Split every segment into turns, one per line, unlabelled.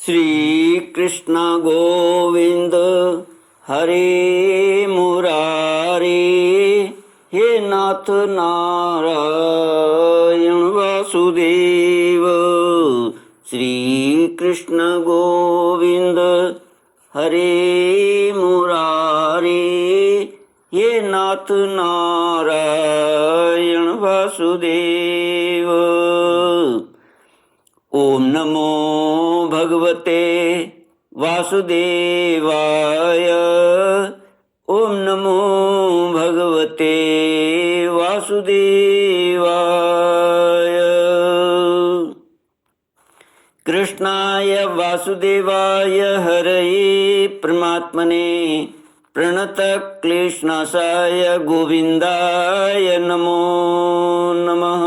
श्री कृष्ण गोविंद हरे मुरारी, हे नाथ नारायण वासुदेव। श्री कृष्ण गोविंद हरे मुरारी, हे नाथ नारायण वासुदेव। ओम नमो भगवते वासुदेवाय। ओम नमो भगवते वासुदेवाय। कृष्णाय वासुदेवाय हरये परमात्मने प्रणतक्लेशनाशाय गोविन्दाय नमो नमः।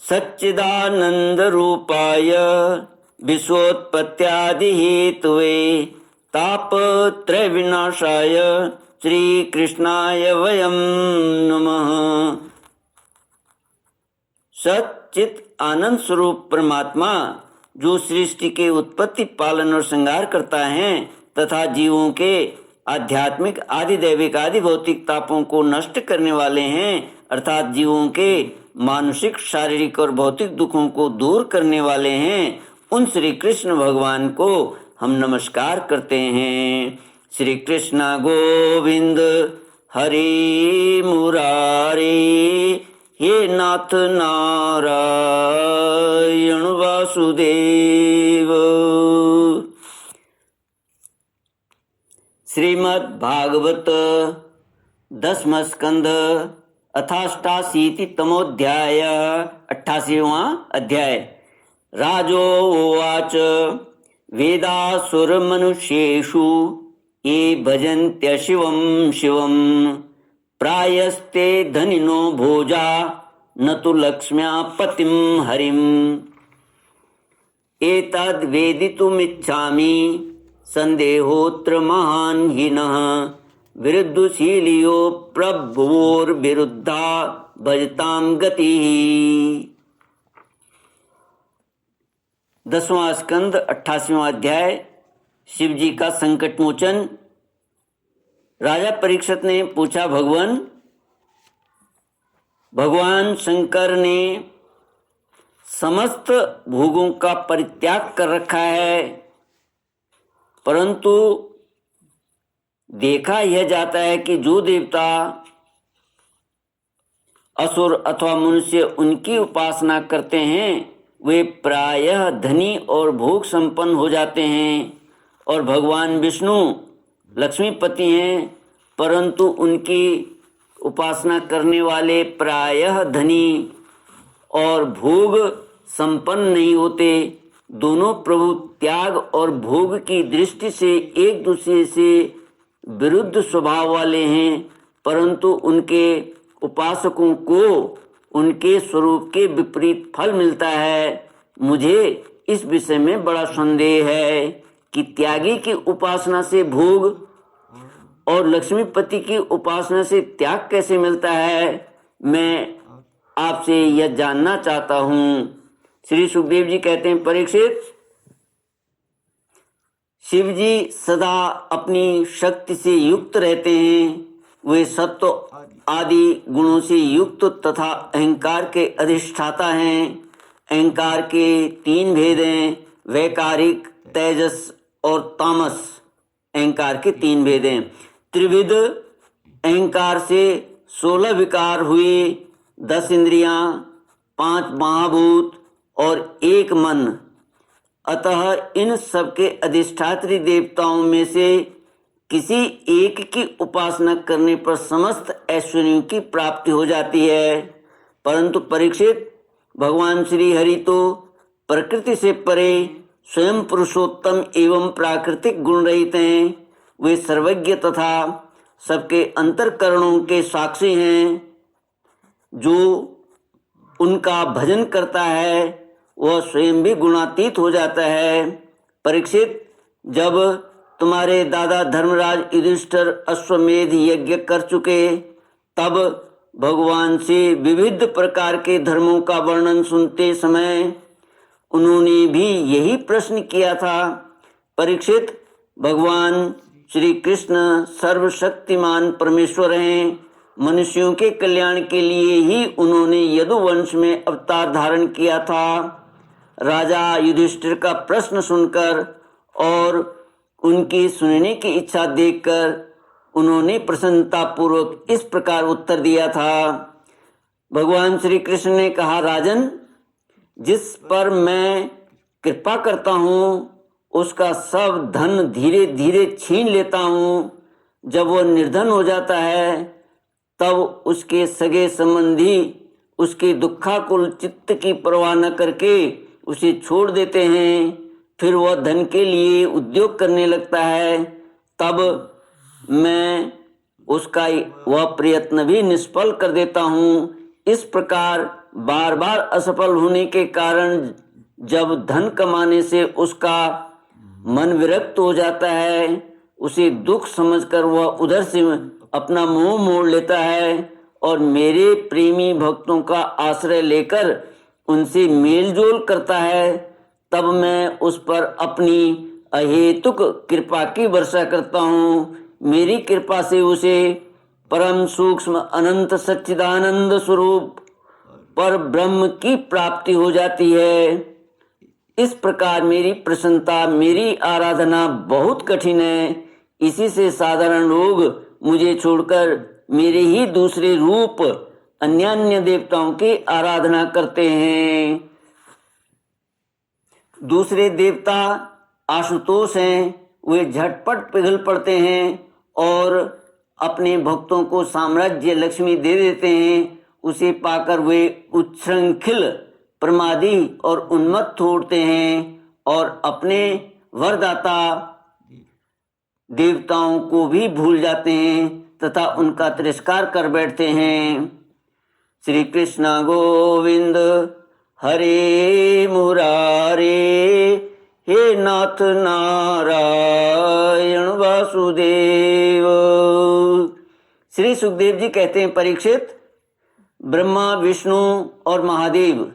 सच्चिदानन्दरूपाय विश्वोत्पत्त्यादिहेतवे तापत्रयविनाशाय श्रीकृष्णाय वयं नमः। सच्चित आनंद स्वरूप परमात्मा जो सृष्टि के उत्पत्ति, पालन और श्रृंगार करता है तथा जीवों के आध्यात्मिक, आदि दैविक, आदि भौतिक तापों को नष्ट करने वाले हैं, अर्थात जीवों के मानसिक, शारीरिक और भौतिक दुखों को दूर करने वाले हैं, उन श्री कृष्ण भगवान को हम नमस्कार करते हैं। श्री कृष्ण गोविंद हरे मुरारी, हे नाथ नारायण वासुदेव। श्रीमद् भागवत 10वां स्कंद अथाष्टाशीतितमोऽध्याय 88वां अध्याय। राजोवाच वेदासुरमनुष्येषु ये भजन्त्य शिवं शिवं प्रायस्ते धनिनो भोजा न तु लक्ष्म्या पतिं हरिम्। एतद्वेदितुमिच्छामि संदेहोऽत्र महान् हीनः विरुद्धशीलियो प्रभुवोर्विरुद्धा भजतां गतिः। 10वां स्कंद 88वां अध्याय। शिव जी का संकट मोचन। राजा परीक्षित ने पूछा, भगवान शंकर ने समस्त भोगों का परित्याग कर रखा है, परंतु देखा यह जाता है कि जो देवता, असुर अथवा मनुष्य उनकी उपासना करते हैं वे प्रायः धनी और भोग संपन्न हो जाते हैं, और भगवान विष्णु लक्ष्मीपति हैं, परंतु उनकी उपासना करने वाले प्रायः धनी और भोग संपन्न नहीं होते। दोनों प्रभु त्याग और भोग की दृष्टि से एक दूसरे से विरुद्ध स्वभाव वाले हैं, परंतु उनके उपासकों को उनके स्वरूप के विपरीत फल मिलता है। मुझे इस विषय में बड़ा संदेह है कि त्यागी की उपासना से भोग और लक्ष्मीपति की उपासना से त्याग कैसे मिलता है। मैं आपसे यह जानना चाहता हूँ। श्री सुखदेव जी कहते हैं, परीक्षित, शिव जी सदा अपनी शक्ति से युक्त रहते हैं। वे सत्व आदि गुणों से युक्त तथा अहंकार के अधिष्ठाता हैं। अहंकार के 3 भेद हैं, वैकारिक, तेजस और तामस। अहंकार के 3 भेद हैं। त्रिविध अहंकार से 16 विकार हुए, 10 इंद्रियां, 5 महाभूत और 1 मन। अतः इन सबके अधिष्ठात्री देवताओं में से किसी एक की उपासना करने पर समस्त ऐश्वर्यों की प्राप्ति हो जाती है। परंतु परीक्षित, भगवान श्री हरि तो प्रकृति से परे, स्वयं पुरुषोत्तम एवं प्राकृतिक गुण रहित हैं। वे सर्वज्ञ तथा सबके अंतरकरणों के साक्षी हैं। जो उनका भजन करता है वह स्वयं भी गुणातीत हो जाता है। परीक्षित, जब तुम्हारे दादा धर्मराज युधिष्ठिर अश्वमेध यज्ञ कर चुके, तब भगवान से विविध प्रकार के धर्मों का वर्णन सुनते समय उन्होंने भी यही प्रश्न किया था। परीक्षित, भगवान श्री कृष्ण सर्वशक्तिमान परमेश्वर हैं। मनुष्यों के कल्याण के लिए ही उन्होंने यदुवंश में अवतार धारण किया था। राजा युधिष्ठिर का प्रश्न सुनकर और उनकी सुनने की इच्छा देखकर उन्होंने प्रसन्नता पूर्वक इस प्रकार उत्तर दिया था। भगवान श्री कृष्ण ने कहा, राजन, जिस पर मैं कृपा करता हूँ उसका सब धन धीरे धीरे छीन लेता हूँ। जब वह निर्धन हो जाता है तब उसके सगे संबंधी उसके दुखाकुल चित्त की परवाह न करके उसे छोड़ देते हैं। फिर वह धन के लिए उद्योग करने लगता है, तब मैं उसका वह प्रयत्न भी निष्फल कर देता हूँ। इस प्रकार बार बार असफल होने के कारण जब धन कमाने से उसका मन विरक्त हो जाता है, उसे दुख समझकर वह उधर से अपना मुंह मोड़ लेता है और मेरे प्रेमी भक्तों का आश्रय लेकर उनसे मेलजोल करता है। तब मैं उस पर अपनी अहेतुक कृपा की वर्षा करता हूँ। मेरी कृपा से उसे परम सूक्ष्म अनंत सच्चिदानंद स्वरूप पर ब्रह्म की प्राप्ति हो जाती है। इस प्रकार मेरी प्रसन्नता, मेरी आराधना बहुत कठिन है। इसी से साधारण लोग मुझे छोड़कर मेरे ही दूसरे रूप अन्य देवताओं की आराधना करते हैं। दूसरे देवता आशुतोष हैं, वे झटपट पिघल पड़ते हैं और अपने भक्तों को साम्राज्य लक्ष्मी दे देते हैं। उसे पाकर वे उच्छृंखल, प्रमादी और उन्मत्त होते हैं और अपने वरदाता देवताओं को भी भूल जाते हैं तथा उनका तिरस्कार कर बैठते हैं। श्री कृष्ण गोविंद हरे मुरारे, हे नाथ नारायण वासुदेव। श्री सुखदेव जी कहते हैं, परीक्षित, ब्रह्मा, विष्णु और महादेव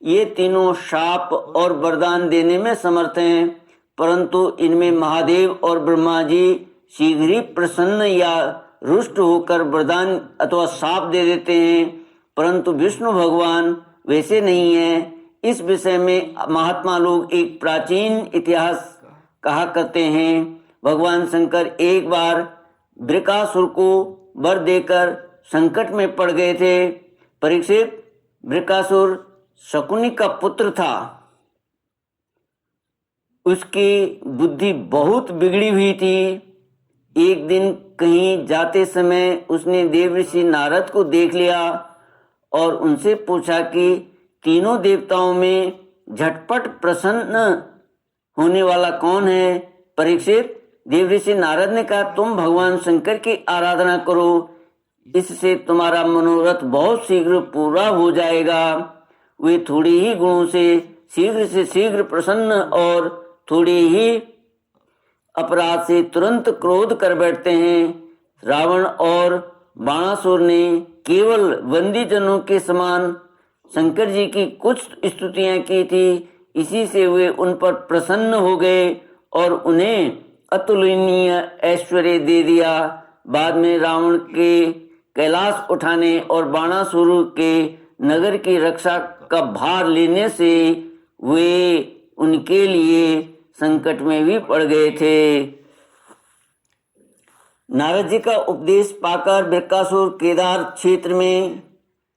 ये तीनों शाप और वरदान देने में समर्थ हैं, परंतु इनमें महादेव और ब्रह्मा जी शीघ्र ही प्रसन्न या रुष्ट होकर वरदान अथवा शाप दे देते हैं, परंतु विष्णु भगवान वैसे नहीं है। इस विषय में महात्मा लोग एक प्राचीन इतिहास कहा करते हैं। भगवान शंकर एक बार वृकासुर को वर देकर संकट में पड़ गए थे। परीक्षित, वृकासुर शकुनी का पुत्र था। उसकी बुद्धि बहुत बिगड़ी हुई थी। एक दिन कहीं जाते समय उसने देव ऋषि नारद को देख लिया और उनसे पूछा कि तीनों देवताओं में झटपट प्रसन्न होने वाला कौन है। परीक्षित, देव ऋषि नारद ने कहा, तुम भगवान शंकर की आराधना करो, इससे तुम्हारा मनोरथ बहुत शीघ्र पूरा हो जाएगा। वे थोड़ी ही गुणों से शीघ्र प्रसन्न और थोड़ी ही अपराध से तुरंत क्रोध कर बैठते हैं। रावण और बाणासुर ने केवल बंदी जनों के समान शंकर जी की कुछ स्तुतियां की थी, इसी से वे उन पर प्रसन्न हो गए और उन्हें अतुलनीय ऐश्वर्य दे दिया। बाद में रावण के कैलाश उठाने और बाणासुर के नगर की रक्षा का भार लेने से वे उनके लिए संकट में भी पड़ गए थे। नारद जी का उपदेश पाकर वृकासुर केदार क्षेत्र में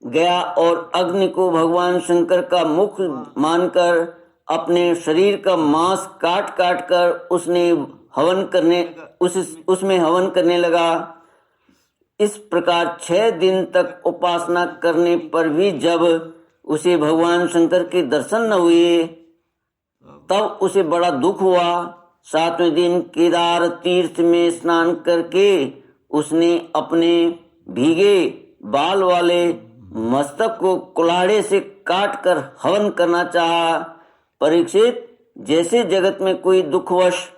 गया और अग्नि को भगवान शंकर का मुख मानकर अपने शरीर का मांस काट काट कर उसमें हवन करने लगा। इस प्रकार 6 दिन तक उपासना करने पर भी जब उसे भगवान शंकर के दर्शन न हुए तब उसे बड़ा दुख हुआ। 7वें दिन केदार तीर्थ में स्नान करके उसने अपने भीगे बाल वाले मस्तक को कुल्हाड़े से काट कर हवन करना चाहा। परीक्षित, जैसे जगत में कोई दुखवश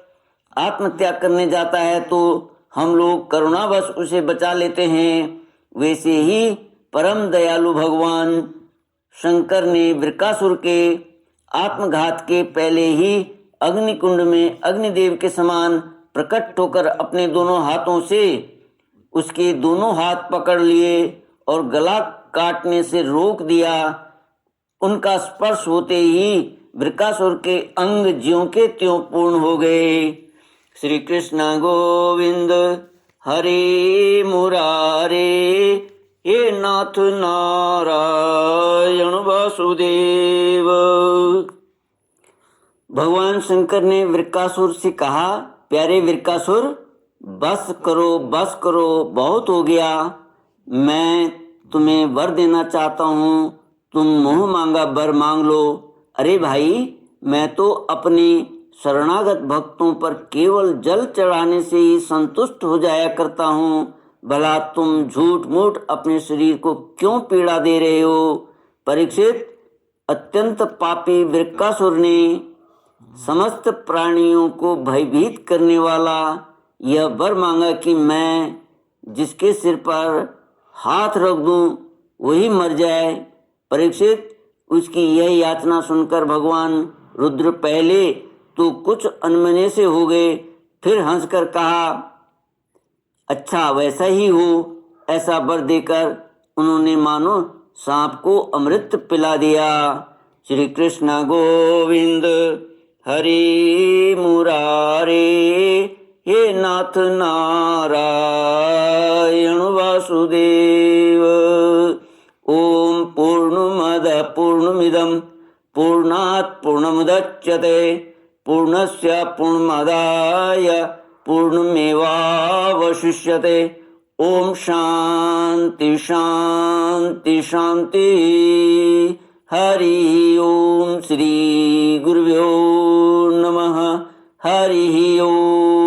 आत्मत्याग करने जाता है तो हम लोग करुणावश उसे बचा लेते हैं, वैसे ही परम दयालु भगवान शंकर ने वृकासुर के आत्मघात के पहले ही अग्निकुंड में अग्निदेव के समान प्रकट होकर अपने दोनों हाथों से उसके दोनों हाथ पकड़ लिए और गला काटने से रोक दिया। उनका स्पर्श होते ही वृकासुर के अंग ज्यों के त्यों पूर्ण हो गए। श्री कृष्ण गोविंद हरे मुरारे, हे नाथ नारायण वासुदेव। भगवान शंकर ने वृकासुर से कहा, प्यारे वृकासुर, बस करो, बहुत हो गया। मैं तुम्हें वर देना चाहता हूँ, तुम मुँह मांगा वर मांग लो। अरे भाई, मैं तो अपने शरणागत भक्तों पर केवल जल चढ़ाने से ही संतुष्ट हो जाया करता हूँ। भला तुम झूठ मूठ अपने शरीर को क्यों पीड़ा दे रहे हो? परीक्षित, अत्यंत पापी वृकासुर ने समस्त प्राणियों को भयभीत करने वाला यह वर मांगा कि मैं जिसके सिर पर हाथ रख दूं वही मर जाए। परीक्षित, उसकी यह याचना सुनकर भगवान रुद्र पहले तो कुछ अनमने से हो गए, फिर हंसकर कहा, अच्छा वैसा ही हो। ऐसा वर देकर उन्होंने मानो सांप को अमृत पिला दिया। श्री कृष्ण गोविंद हरे मुरारे, हे नाथ नारायण वासुदेव। ओम पूर्णमद पूर्णमिदं पूर्णात् पूर्णमुदच्यते पूर्णस्य पूर्णमादाय पूर्णमेवावशिष्यते। ओम शांति शांति शांति। हरि ओम। श्री गुरुभ्यो नमः। हरि ओम।